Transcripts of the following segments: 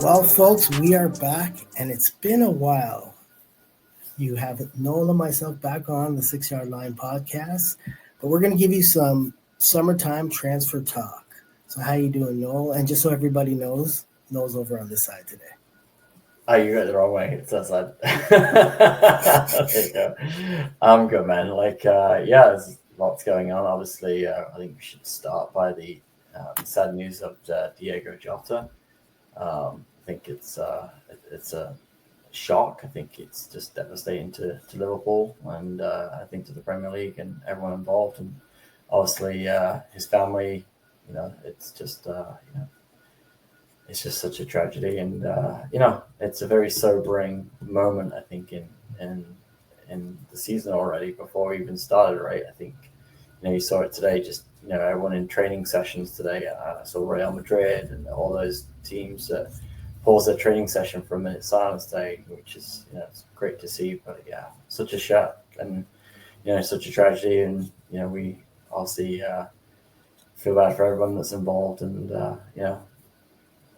Well, folks, we are back, and it's been a while. You have Noel and myself back on the 6 Yard Line podcast, but we're going to give you some summertime transfer talk. So, how you doing, Noel? And just so everybody knows, Noel's over on this side today. Oh, you got it the wrong way. It's that side. There you go. I'm good, man. There's lots going on. Obviously, I think we should start by the sad news of Diego Jota. I think it's a shock. I think it's just devastating to Liverpool and I think to the Premier League and everyone involved. And obviously, his family. It's just it's just such a tragedy, and it's a very sobering moment. I think in the season already before we even started. Right, I think you saw it today. Just everyone in training sessions today. I saw Real Madrid and all those teams pause their training session for a minute silence day, which is it's great to see. But yeah, such a shock and such a tragedy, and we obviously feel bad for everyone that's involved, and I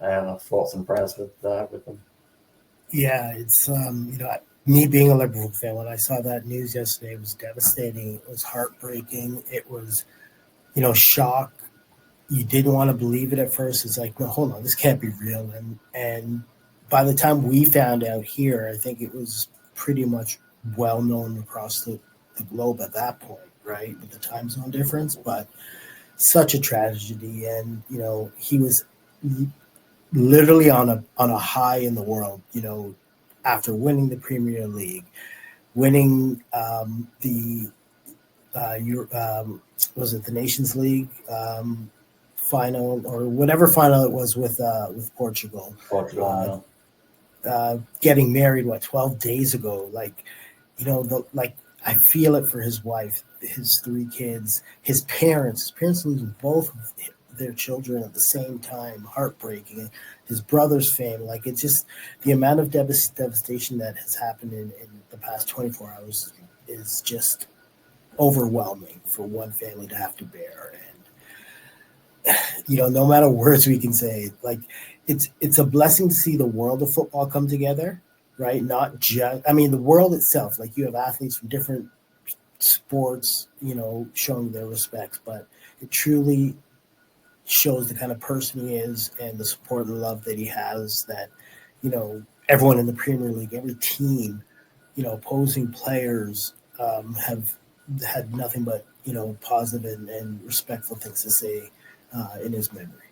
have thoughts and prayers with them. Yeah, it's me being a Liverpool fan. When I saw that news yesterday, it was devastating. It was heartbreaking. It was shock. You didn't want to believe it at first. It's like, no, hold on, this can't be real. And by the time we found out here, I think it was pretty much well known across the globe at that point, right, with the time zone difference. But such a tragedy, and he was literally on a high in the world. After winning the Premier League, winning the was it the Nations League final or whatever final it was with Portugal. Getting married 12 days ago. I feel it for his wife, his 3 kids, his parents losing both of their children at the same time, heartbreaking. His brother's family, it's just the amount of devastation that has happened in the past 24 hours is just overwhelming for one family to have to bear. And no matter words we can say, it's a blessing to see the world of football come together, right? Not just, the world itself, you have athletes from different sports, showing their respects, but it truly shows the kind of person he is and the support and love that he has, that, everyone in the Premier League, every team, opposing players have had nothing but, positive and respectful things to say in his memory.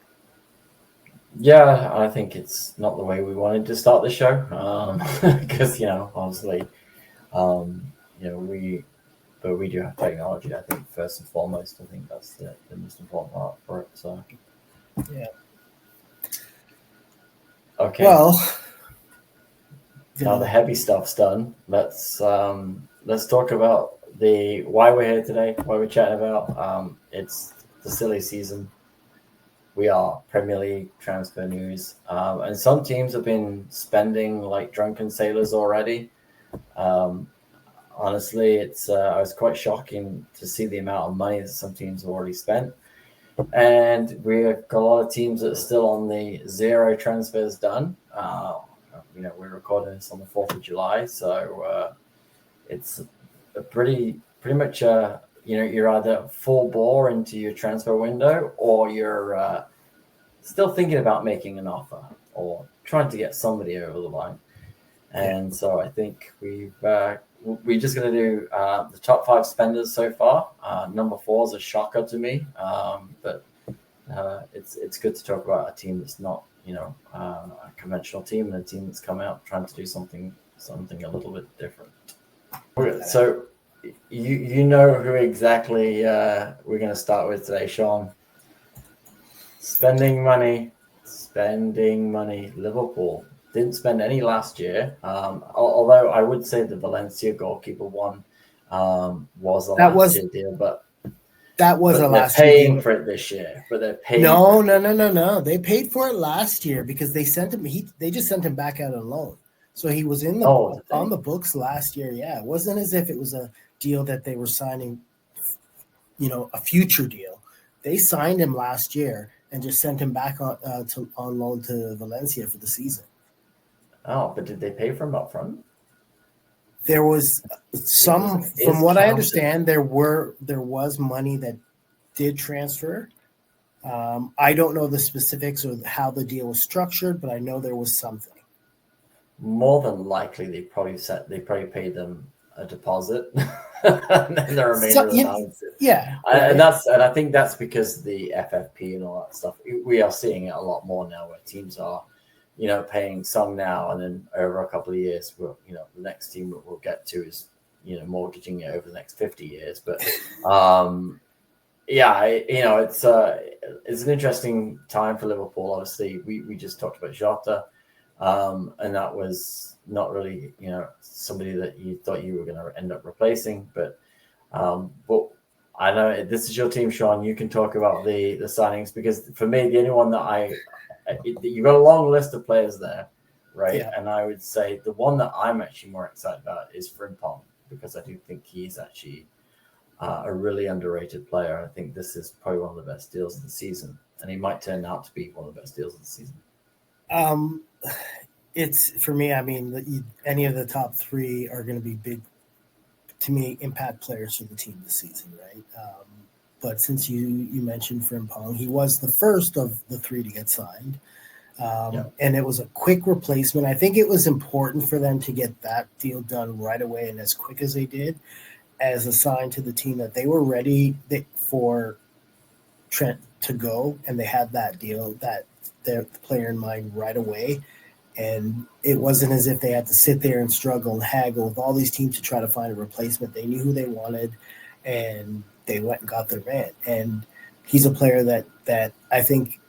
Yeah, I think it's not the way we wanted to start the show because, obviously, we do have technology. I think first and foremost, I think that's the most important part for it. So, yeah. Okay. Well, now the heavy stuff's done. Let's talk about why we're here today. Why we're chatting about. It's the silly season. We are Premier League transfer news, and some teams have been spending like drunken sailors already. Honestly, it was quite shocking to see the amount of money that some teams have already spent. And we've got a lot of teams that are still on the 0 transfers done. We're recording this on the 4th of July. So it's a pretty much, you're either full bore into your transfer window, or you're still thinking about making an offer or trying to get somebody over the line. And so I think we're just going to do the top 5 spenders so far. Number 4 is a shocker to me, but it's good to talk about a team that's not, a conventional team, and a team that's come out trying to do something a little bit different. So you know who exactly we're going to start with today, Sean. Spending money. Liverpool didn't spend any last year. Although I would say the Valencia goalkeeper one was a last year deal, but that was a last year. They're paying deal. for it this year, but they're paying. No. They paid for it last year because they sent him. They just sent him back out on loan, so he was in on the books last year. Yeah, it wasn't as if it was a deal that they were signing, a future deal. They signed him last year. and just sent him back on loan to Valencia for the season. Oh, but did they pay for him up front? There was some, from what I understand, there was money that did transfer. I don't know the specifics of how the deal was structured, but I know there was something. More than likely, they probably paid them a deposit, and then the remainder of the balance. Yeah, and I think that's because the FFP and all that stuff. We are seeing it a lot more now, where teams are, paying some now, and then over a couple of years, the next team that we'll get to is, mortgaging it over the next 50 years. But it's an interesting time for Liverpool. Obviously, we just talked about Jota, and that was not really, somebody that you thought you were going to end up replacing. But I know this is your team, Sean. You can talk about the signings, because for me, the only one that you've got a long list of players there, right? Yeah. And I would say the one that I'm actually more excited about is Frimpong, because I do think he's actually a really underrated player. I think this is probably one of the best deals of the season, and he might turn out to be one of the best deals of the season. It's, for me, I mean, any of the top three are going to be big, to me, impact players for the team this season, right? But since you mentioned Frimpong, he was the first of the three to get signed. And it was a quick replacement. I think it was important for them to get that deal done right away and as quick as they did, as a sign to the team that they were ready for Trent to go, and they had that deal, that the player in mind right away. And it wasn't as if they had to sit there and struggle and haggle with all these teams to try to find a replacement. They knew who they wanted, and they went and got their man. And he's a player that I think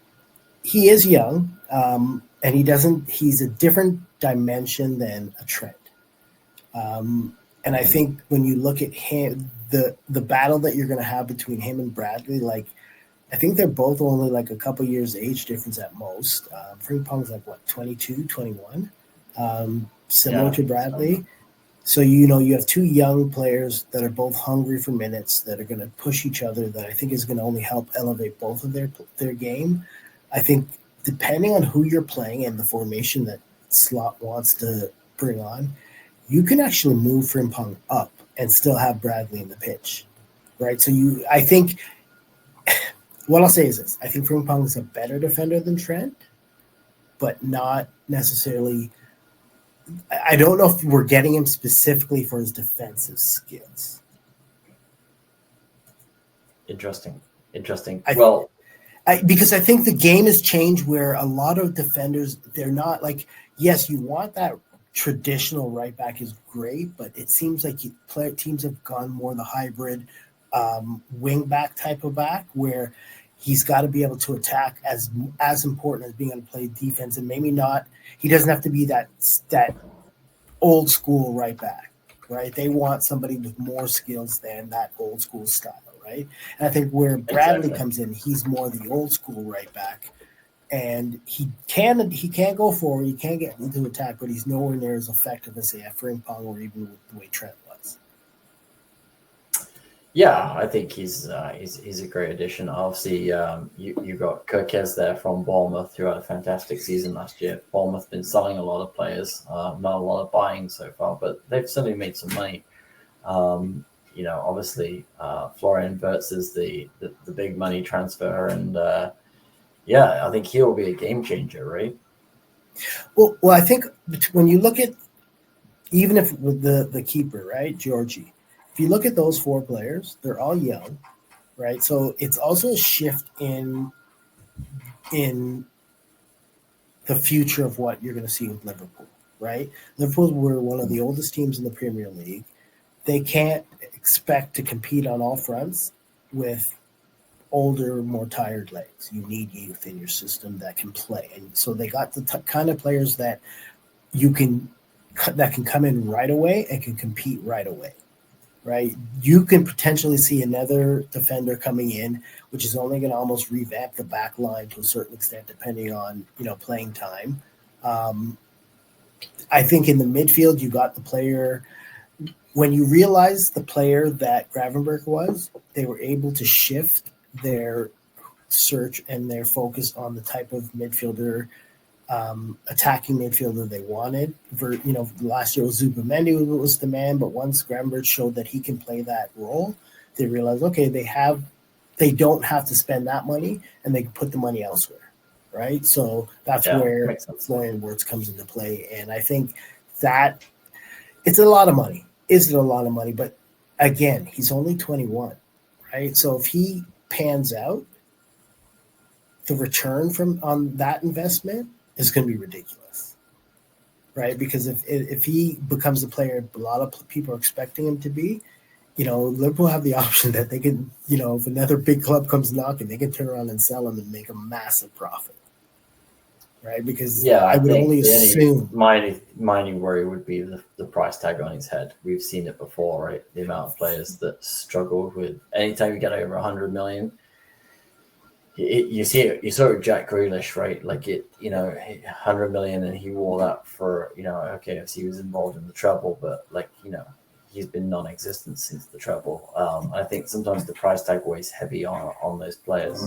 he is young, and he's a different dimension than a Trent. And I think when you look at him, the battle that you're going to have between him and Bradley, like, I think they're both only like a couple years age difference at most. Frimpong's like, 22, 21, similar to Bradley. So, you have two young players that are both hungry for minutes, that are going to push each other, that I think is going to only help elevate both of their game. I think depending on who you're playing and the formation that Slot wants to bring on, you can actually move Frimpong up and still have Bradley in the pitch, right? So I think what I'll say is this. I think Frimpong is a better defender than Trent, but not necessarily – I don't know if we're getting him specifically for his defensive skills. Interesting. Because I think the game has changed where a lot of defenders, they're not like – yes, you want that traditional right back is great, but it seems like teams have gone more the hybrid wing back type of back, where – he's got to be able to attack as important as being able to play defense, and maybe not. He doesn't have to be that old school right back, right? They want somebody with more skills than that old school style, right? And I think where Bradley comes in, he's more the old school right back, and he can go forward, he can get into attack, but he's nowhere near as effective as say Frimpong or even with the way Trent was. Yeah, I think he's a great addition. Obviously, you got Kirkes there from Bournemouth, who had a fantastic season last year. Bournemouth been selling a lot of players, not a lot of buying so far, but they've certainly made some money. Obviously, Florian Wirtz is the big money transfer, and I think he'll be a game changer, right? Well, I think when you look at, even if with the keeper, right, Georgie. If you look at those four players, they're all young, right? So it's also a shift in the future of what you're going to see with Liverpool, right? Liverpool were one of the oldest teams in the Premier League. They can't expect to compete on all fronts with older, more tired legs. You need youth in your system that can play. And so they got the kind of players that can come in right away and can compete right away. Right, you can potentially see another defender coming in, which is only going to almost revamp the back line to a certain extent, depending on playing time. I think in the midfield, you got the player. When you realize the player that Gravenberch was, they were able to shift their search and their focus on the type of midfielder, attacking midfielder they wanted. Last year was Zubamendi was the man, but once Gravenberch showed that he can play that role, they realized, okay, they don't have to spend that money and they can put the money elsewhere, right? So that's where Florian Wirtz comes into play. And I think that it's a lot of money. Is it a lot of money? But again, he's only 21, right? So if he pans out, the return on that investment is going to be ridiculous, right? Because if he becomes the player a lot of people are expecting him to be, Liverpool have the option that they can, if another big club comes knocking, they can turn around and sell him and make a massive profit, right? Because I would only assume my worry would be the price tag on his head. We've seen it before, right? The amount of players that struggle with anytime you get over 100 million. You see it. You saw it with Jack Grealish, right? 100 million, and he wore that for okay, if he was involved in the treble, but he's been non-existent since the treble. I think sometimes the price tag weighs heavy on those players.